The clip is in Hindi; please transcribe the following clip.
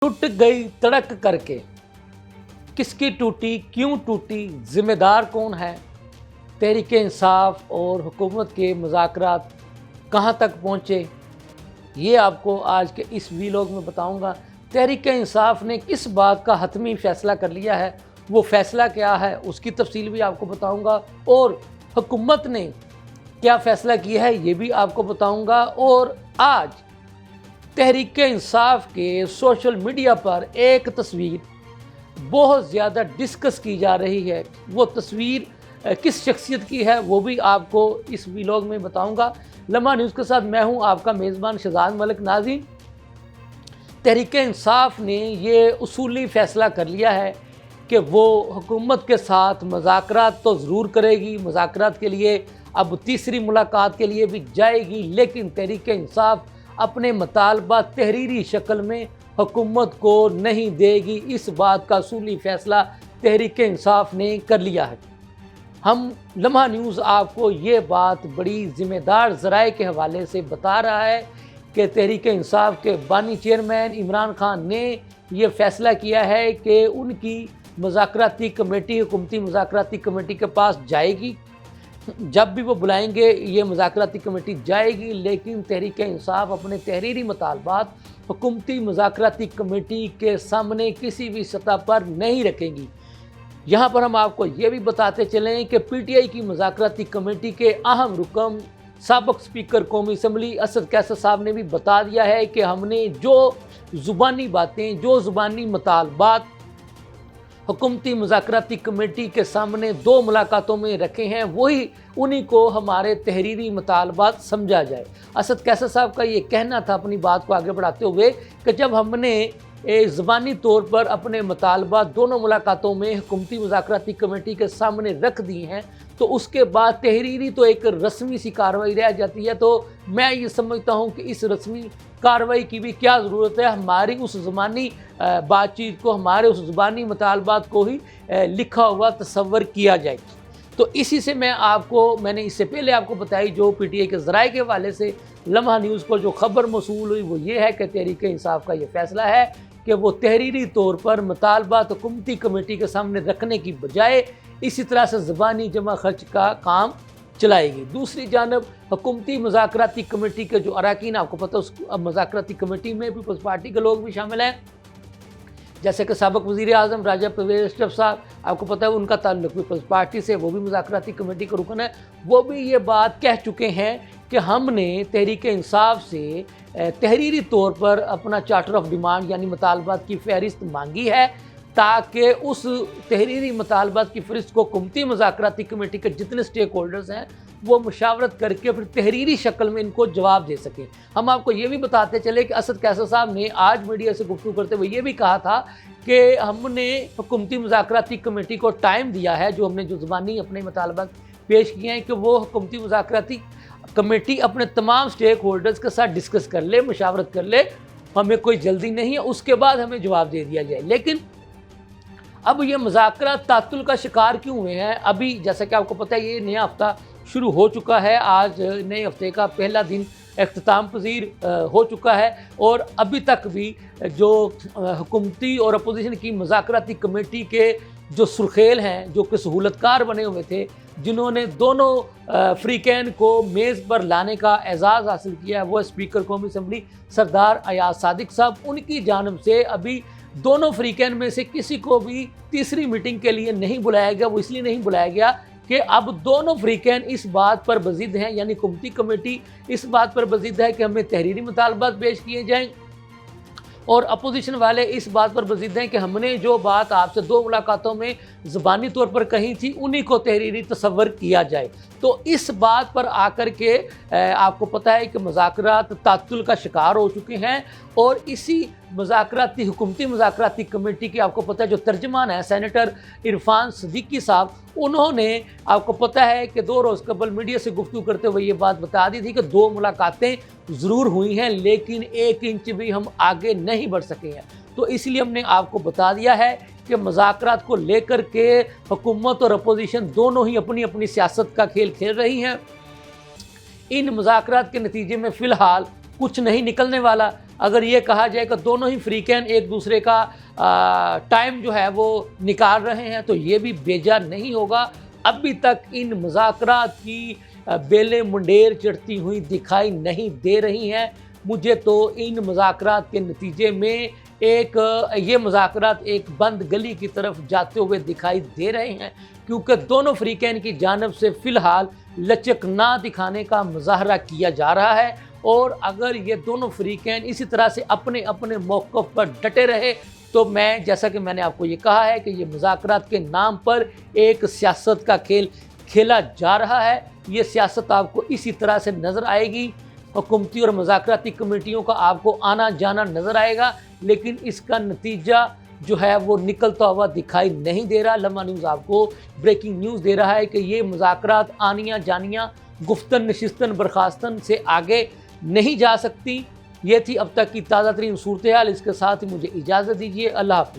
टूट गई तड़क करके, किसकी टूटी, क्यों टूटी, जिम्मेदार कौन है। तहरीक इंसाफ और हुकूमत के मुज़ाकरात कहाँ तक पहुँचे, ये आपको आज के इस वीलॉग में बताऊंगा। तहरीक इंसाफ ने किस बात का हतमी फ़ैसला कर लिया है, वो फ़ैसला क्या है, उसकी तफसील भी आपको बताऊंगा। और हुकूमत ने क्या फ़ैसला किया है, ये भी आपको बताऊंगा। और आज तहरीक इंसाफ के सोशल मीडिया पर एक तस्वीर बहुत ज़्यादा डिस्कस की जा रही है। वो तस्वीर किस शख्सियत की है वो भी आपको इस व्लॉग में बताऊंगा। लम्हा न्यूज़ के साथ मैं हूं आपका मेज़बान शहजाद मलिक। नाज़रीन, तहरीक इंसाफ ने ये उसूली फ़ैसला कर लिया है कि वो हुकूमत के साथ मुज़ाकरात तो ज़रूर करेगी, मुज़ाकरात के लिए अब तीसरी मुलाकात के लिए भी जाएगी, लेकिन तहरीक इंसाफ अपने मुतालबा तहरीरी शक्ल में हुकूमत को नहीं देगी। इस बात का असूली फ़ैसला तहरीक इंसाफ ने कर लिया है। हम लम्हा न्यूज़ आपको ये बात बड़ी ज़िम्मेदार ज़राए के हवाले से बता रहा है कि तहरीक इंसाफ के बानी चेयरमैन इमरान खान ने ये फ़ैसला किया है कि उनकी मुज़ाकराती कमेटी, हुकूमती मुज़ाकराती कमेटी के पास जाएगी। जब भी वो बुलाएंगे ये मुज़ाकराती कमेटी जाएगी, लेकिन तहरीक इंसाफ अपने तहरीरी मुतालबात हुकूमती मुज़ाकराती कमेटी के सामने किसी भी सतह पर नहीं रखेंगी। यहाँ पर हम आपको ये भी बताते चलें कि पीटीआई की मुज़ाकराती कमेटी के अहम रुकन साबिक़ स्पीकर कौमी असम्बली असद कैसर साहब ने भी बता दिया है कि हमने जो ज़ुबानी बातें, जो ज़ुबानी मुतालबात हुकूमती मुज़ाकराती कमेटी के सामने दो मुलाकातों में रखे हैं, वही उन्हीं को हमारे तहरीरी मुतालबात समझा जाए। असद कैसर साहब का ये कहना था अपनी बात को आगे बढ़ाते हुए कि जब हमने ज़बानी तौर पर अपने मुतालबात दोनों मुलाकातों में हुकूमती मुज़ाकराती कमेटी के सामने रख दिए हैं, तो उसके बाद तहरीरी तो एक रस्मी सी कार्रवाई रह जाती है। तो मैं ये समझता हूँ कि इस रस्मी कार्रवाई की भी क्या ज़रूरत है। हमारी उस ज़बानी बातचीत को, हमारे उस ज़बानी मुतालबात को ही लिखा हुआ तस्वर किया जाए। तो इसी से मैंने इससे पहले आपको बताई जो पीटीआई के ज़राए के हवाले से लम्हा न्यूज़ को जो खबर मौसूल हुई वो ये है कि तहरीक इंसाफ का ये फ़ैसला है कि वो तहरीरी तौर पर मुतालबात हुकूमती कमेटी के सामने रखने की बजाय इसी तरह से ज़बानी जमा खर्च का काम चलाएगी। दूसरी जानब हुकूमती मुज़ाकराती कमेटी के जो अरकान, आपको पता है उस मुज़ाकराती कमेटी में पीपल्स पार्टी के लोग भी शामिल हैं, जैसे कि साबिक़ वज़ीर आज़म राजा परवेज़ अशरफ साहब, आपको पता है उनका ताल्लुक पीपल्स पार्टी से, वो भी मुज़ाकराती कमेटी का रुकन है। वो भी ये बात कह चुके हैं कि हमने तहरीक इंसाफ से तहरीरी तौर पर अपना चार्टर ऑफ डिमांड यानी मुतालबात की फ़हरिस्त मांगी है, ताकि उस तहरीरी मुतालबात की फ़हरिस्त को हुकूमती मुज़ाकराती कमेटी के जितने स्टेक होल्डर्स हैं वो मुशावरत करके फिर तहरीरी शक्ल में इनको जवाब दे सकें। हम आपको ये भी बताते चले कि असद कैसर साहब ने आज मीडिया से गुफ्तगू करते हुए ये भी कहा था कि हमने हुकूमती मुज़ाकराती कमेटी को टाइम दिया है, जो हमने जो ज़बानी अपने मुतालबात पेश किए हैं, कि वो हुकूमती मुज़ाकराती कमेटी अपने तमाम स्टेक होल्डर्स के साथ डिस्कस कर ले, मुशावरत कर ले, हमें कोई जल्दी नहीं है, उसके बाद हमें जवाब दे दिया जाए। लेकिन अब ये मुज़ाकरात तातुल का शिकार क्यों हुए हैं? अभी जैसा कि आपको पता है ये नया हफ़्ता शुरू हो चुका है, आज नए हफ्ते का पहला दिन इख्तिताम पजीर हो चुका है, और अभी तक भी जो हुकूमती और अपोजिशन की मुज़ाकराती कमेटी के जो सुर्खेल हैं, जो कि सहूलतकार बने हुए थे, जिन्होंने दोनों फ्रीकैन को मेज़ पर लाने का एजाज़ हासिल किया है, वो स्पीकर कौमी असम्बली सरदार अयाज सादिक साहब, उनकी जानिब से अभी दोनों फ्रीकैन में से किसी को भी तीसरी मीटिंग के लिए नहीं बुलाया गया। वो इसलिए नहीं बुलाया गया कि अब दोनों फ्रीकैन इस बात पर बज़िद हैं, यानी हुकूमती कमेटी इस बात पर बज़िद है कि हमें तहरीरी मुतालबात पेश किए जाएँ, और अपोजिशन वाले इस बात पर बज़िद हैं कि हमने जो बात आपसे दो मुलाकातों में ज़बानी तौर पर कही थी उन्हीं को तहरीरी तस्वर किया जाए। तो इस बात पर आकर के आपको पता है कि मुज़ाकरात तातुल का शिकार हो चुके हैं, और इसी मुज़ाकराती हुकूमती मुज़ाकराती कमेटी के आपको पता है जो तर्जमान है सेनेटर इरफान सिद्दीकी साहब, उन्होंने आपको पता है कि 2 रोज़ कबल मीडिया से गुफ्तगू करते हुए ये बात बता दी थी कि 2 मुलाकातें ज़रूर हुई हैं, लेकिन 1 इंच भी हम आगे नहीं बढ़ सके हैं। तो इसलिए हमने आपको बता दिया है कि मुज़ाकरात को लेकर के हुकूमत और अपोजिशन दोनों ही अपनी अपनी सियासत का खेल खेल रही हैं। इन मुज़ाकरात के नतीजे में फ़िलहाल कुछ नहीं निकलने वाला। अगर ये कहा जाए कि दोनों ही फ्रीकैन एक दूसरे का टाइम जो है वो निकाल रहे हैं तो ये भी बेजा नहीं होगा। अभी तक इन मुज़ाकरात की बेलें मुंडेर चढ़ती हुई दिखाई नहीं दे रही हैं। मुझे तो इन मुज़ाकरात के नतीजे में ये मुज़ाकरात एक बंद गली की तरफ जाते हुए दिखाई दे रहे हैं, क्योंकि दोनों फ्रीकैन की जानिब से फ़िलहाल लचक ना दिखाने का मुज़ाहरा किया जा रहा है। और अगर ये दोनों फ्रीकैन इसी तरह से अपने अपने मौक़िफ़ पर डटे रहे तो मैं, जैसा कि मैंने आपको ये कहा है कि ये मुज़ाकरात के नाम पर एक सियासत का खेल खेला जा रहा है। ये सियासत आपको इसी तरह से नज़र आएगी, हुकूमती और मुज़ाकराती कमेटियों का आपको आना जाना नज़र आएगा, लेकिन इसका नतीजा जो है वो निकलता हुआ दिखाई नहीं दे रहा। लम्हा न्यूज़ आपको ब्रेकिंग न्यूज़ दे रहा है कि ये मुज़ाकरात आनियाँ जानियाँ गुफ्तन नशिस्तन बर्खास्तन से आगे नहीं जा सकती। ये थी अब तक की ताज़ा तरीन सूरत हाल। इसके साथ ही मुझे इजाज़त दीजिए। अल्लाह हाफ़िज़।